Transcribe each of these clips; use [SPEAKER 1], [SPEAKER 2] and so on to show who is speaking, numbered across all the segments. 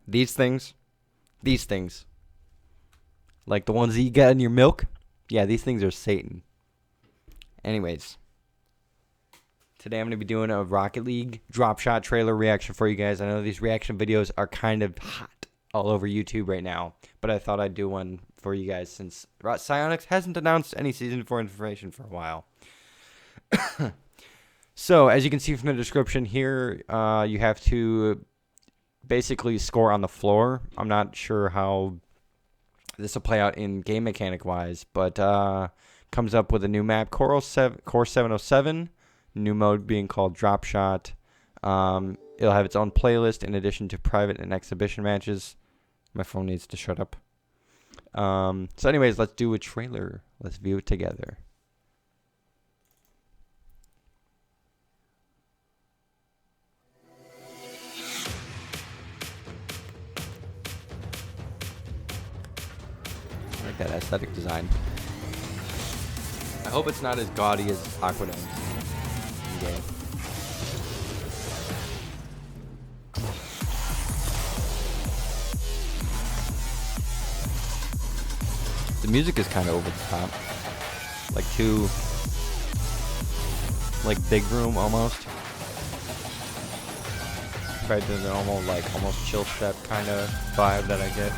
[SPEAKER 1] These things, like the ones that you get in your milk, yeah, these things are Satan. Anyways, today I'm going to be doing a Rocket League Dropshot trailer reaction for you guys. I know these reaction videos are kind of hot all over YouTube right now, but I thought I'd do one for you guys since Psyonix hasn't announced any Season 4 information for a while. So, as you can see from the description here, you have to basically score on the floor. I'm not sure how this will play out in game mechanic wise, but comes up with a new map, Core 707, new mode being called Dropshot. It'll have its own playlist in addition to private and exhibition matches. My phone needs to shut up. So anyways, let's do a trailer. Let's view it together. I like that aesthetic design. I hope it's not as gaudy as Aquadome in game. The music is kind of over the top, like too, like big room almost, compared to the normal almost chill step kind of vibe that I get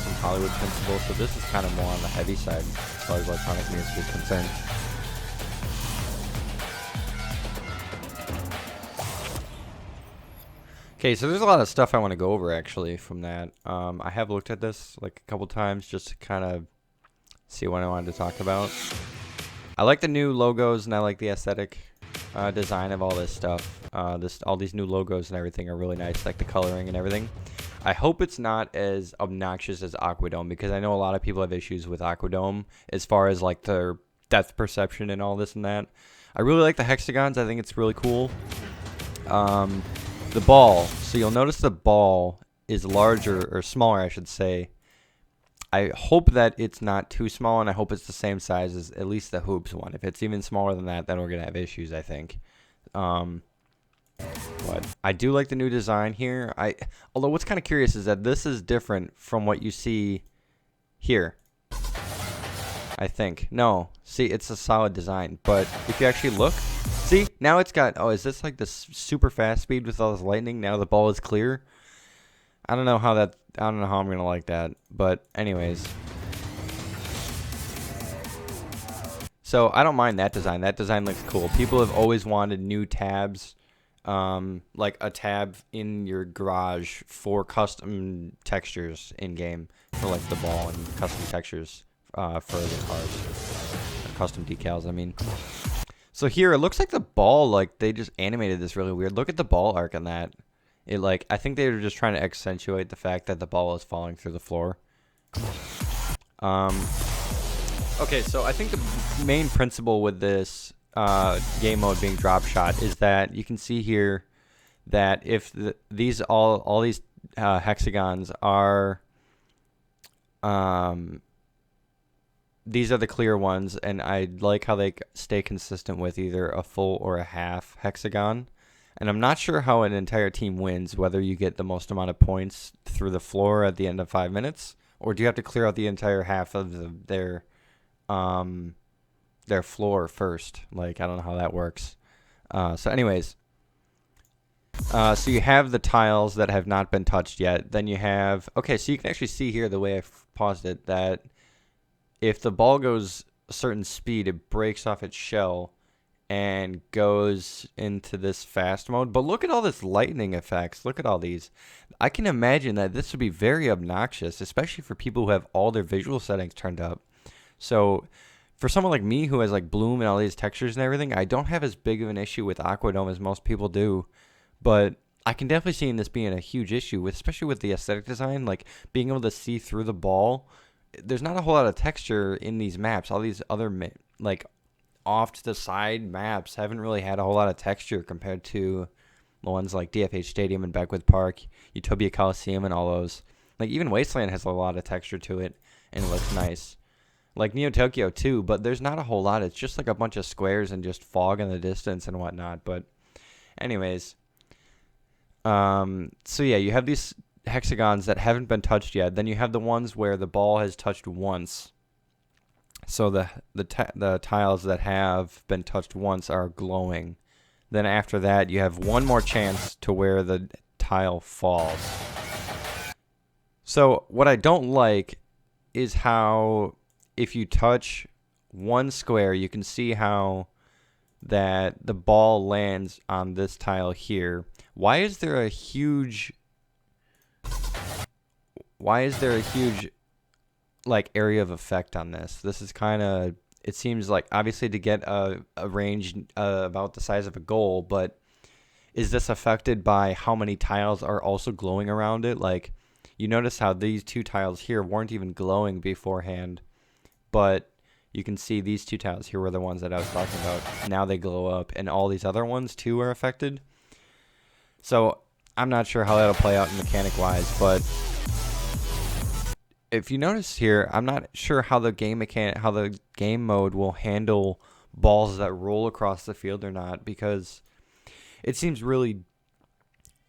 [SPEAKER 1] from Hollywood Principal. So this is kind of more on the heavy side as far as electronic music is concerned. Okay, so there's a lot of stuff I want to go over actually from that. I have looked at this like a couple times just to kind of see what I wanted to talk about. I like the new logos and I like the aesthetic design of all this stuff. All these new logos and everything are really nice, like the coloring and everything. I hope it's not as obnoxious as Aquadome, because I know a lot of people have issues with Aquadome as far as like their depth perception and all this and that. I really like the hexagons. I think it's really cool. The ball, so you'll notice the ball is larger, or smaller I should say. I hope that it's not too small, and I hope it's the same size as at least the hoops one. If it's even smaller than that, then we're going to have issues, I think. But I do like the new design here. Although what's kind of curious is that this is different from what you see here, I think. No, see, it's a solid design, but if you actually look, see, now it's got, oh, is this like this super fast speed with all this lightning? Now the ball is clear. I don't know how I'm going to like that, but anyways. So I don't mind that design. That design looks cool. People have always wanted new tabs, like a tab in your garage for custom textures in game, for like the ball and custom textures for the cars, or custom decals, I mean. So here, it looks like the ball, like, they just animated this really weird. Look at the ball arc on that. It, like, I think they were just trying to accentuate the fact that the ball is falling through the floor. Okay, so I think the main principle with this game mode being Dropshot is that you can see here that if all these hexagons are... these are the clear ones, and I like how they stay consistent with either a full or a half hexagon. And I'm not sure how an entire team wins, whether you get the most amount of points through the floor at the end of 5 minutes, or do you have to clear out the entire half of their floor first. Like, I don't know how that works. So anyways, so you have the tiles that have not been touched yet. Then you have, okay, so you can actually see here the way I've paused it, that if the ball goes a certain speed, it breaks off its shell and goes into this fast mode. But look at all this lightning effects. Look at all these. I can imagine that this would be very obnoxious, especially for people who have all their visual settings turned up. So for someone like me who has like bloom and all these textures and everything, I don't have as big of an issue with Aquadome as most people do. But I can definitely see this being a huge issue, especially with the aesthetic design, like being able to see through the ball. There's not a whole lot of texture in these maps. All these other like off to the side maps haven't really had a whole lot of texture compared to the ones like DFH Stadium and Beckwith Park, Utopia Coliseum, and all those. Like even Wasteland has a lot of texture to it, and it looks nice. Like Neo Tokyo too, but there's not a whole lot. It's just like a bunch of squares and just fog in the distance and whatnot. But anyways, So yeah, you have these hexagons that haven't been touched yet. Then you have the ones where the ball has touched once. So the tiles that have been touched once are glowing. Then after that, you have one more chance to where the tile falls. So what I don't like is how if you touch one square, you can see how that the ball lands on this tile here. Why is there a huge like area of effect on this? This is kind of, it seems like obviously to get a range about the size of a goal, but is this affected by how many tiles are also glowing around it? Like, you notice how these two tiles here weren't even glowing beforehand, but you can see these two tiles here were the ones that I was talking about. Now they glow up, and all these other ones too are affected. So I'm not sure how that'll play out mechanic-wise, but if you notice here, I'm not sure how the game mode will handle balls that roll across the field or not, because it seems really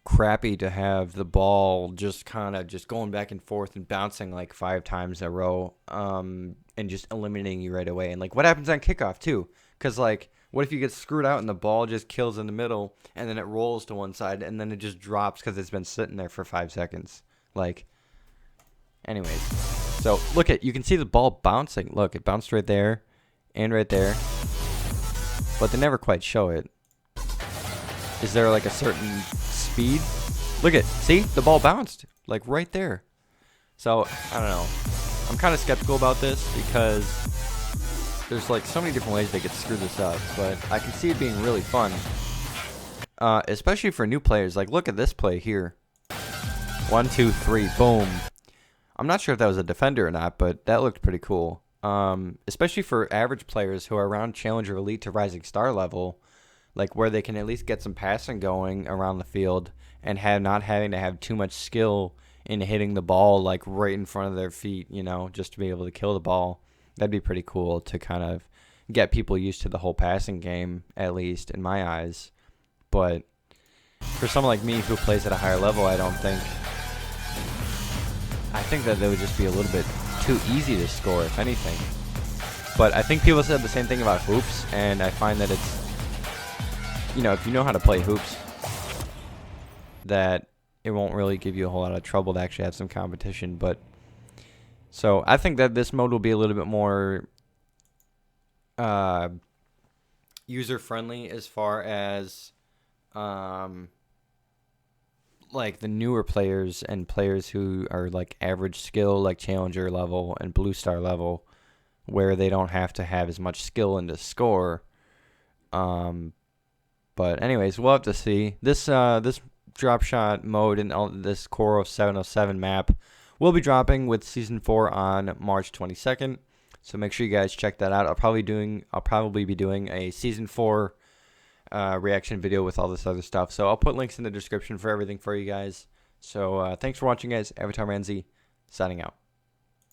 [SPEAKER 1] crappy to have the ball just kind of just going back and forth and bouncing like 5 times in a row, and just eliminating you right away. And like, what happens on kickoff too? Because like, what if you get screwed out and the ball just kills in the middle, and then it rolls to one side, and then it just drops because it's been sitting there for 5 seconds? Like, anyways, so look at, you can see the ball bouncing. Look, it bounced right there and right there, but they never quite show it. Is there like a certain speed? Look at, see, the ball bounced like right there. So I don't know, I'm kind of skeptical about this because there's like so many different ways they could screw this up, but I can see it being really fun, especially for new players. Like, look at this play here. 1, 2, 3, boom. I'm not sure if that was a defender or not, but that looked pretty cool. Especially for average players who are around Challenger Elite to Rising Star level, like where they can at least get some passing going around the field and not having to have too much skill in hitting the ball like right in front of their feet, you know, just to be able to kill the ball. That'd be pretty cool to kind of get people used to the whole passing game, at least in my eyes. But for someone like me who plays at a higher level, I think that they would just be a little bit too easy to score, if anything. But I think people said the same thing about hoops, and I find that it's, you know, if you know how to play hoops, that it won't really give you a whole lot of trouble to actually have some competition. But so I think that this mode will be a little bit more user-friendly as far as like the newer players and players who are like average skill, like Challenger level and Blue Star level, where they don't have to have as much skill in to score. But anyways, we'll have to see. This Dropshot mode and all this Core 707 map will be dropping with Season 4 on March 22nd. So make sure you guys check that out. I'll probably be doing a Season 4 reaction video with all this other stuff. So I'll put links in the description for everything for you guys. So thanks for watching, guys. Avatarmanz signing out.